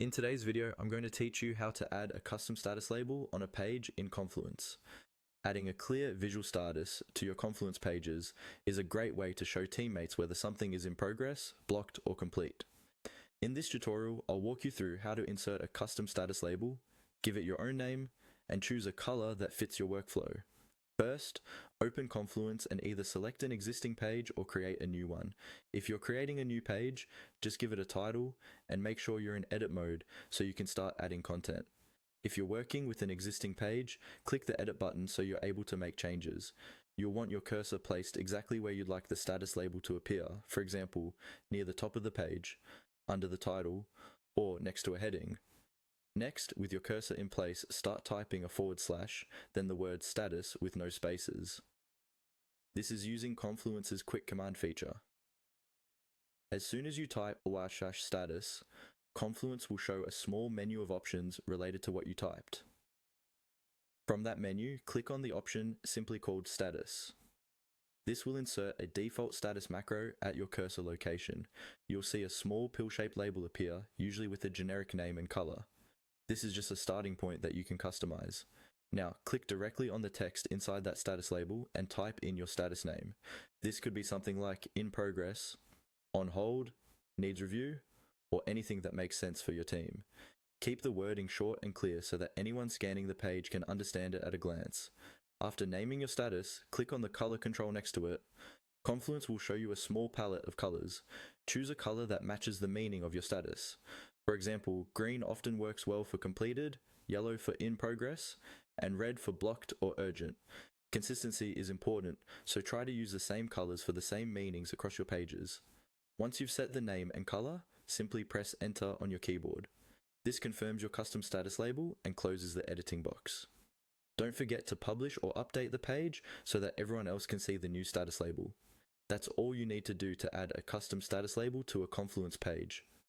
In today's video, I'm going to teach you how to add a custom status label on a page in Confluence. Adding a clear visual status to your Confluence pages is a great way to show teammates whether something is in progress, blocked, or complete. In this tutorial, I'll walk you through how to insert a custom status label, give it your own name, and choose a color that fits your workflow. First, open Confluence and either select an existing page or create a new one. If you're creating a new page, just give it a title and make sure you're in edit mode so you can start adding content. If you're working with an existing page, click the edit button so you're able to make changes. You'll want your cursor placed exactly where you'd like the status label to appear, for example, near the top of the page, under the title, or next to a heading. Next, with your cursor in place, start typing a /, then the word status with no spaces. This is using Confluence's quick command feature. As soon as you type /status, Confluence will show a small menu of options related to what you typed. From that menu, click on the option simply called status. This will insert a default status macro at your cursor location. You'll see a small pill-shaped label appear, usually with a generic name and color. This is just a starting point that you can customize. Now, click directly on the text inside that status label and type in your status name. This could be something like in progress, on hold, needs review, or anything that makes sense for your team. Keep the wording short and clear so that anyone scanning the page can understand it at a glance. After naming your status, click on the color control next to it. Confluence will show you a small palette of colors. Choose a color that matches the meaning of your status. For example, green often works well for completed, yellow for in progress, and red for blocked or urgent. Consistency is important, so try to use the same colors for the same meanings across your pages. Once you've set the name and color, simply press enter on your keyboard. This confirms your custom status label and closes the editing box. Don't forget to publish or update the page so that everyone else can see the new status label. That's all you need to do to add a custom status label to a Confluence page.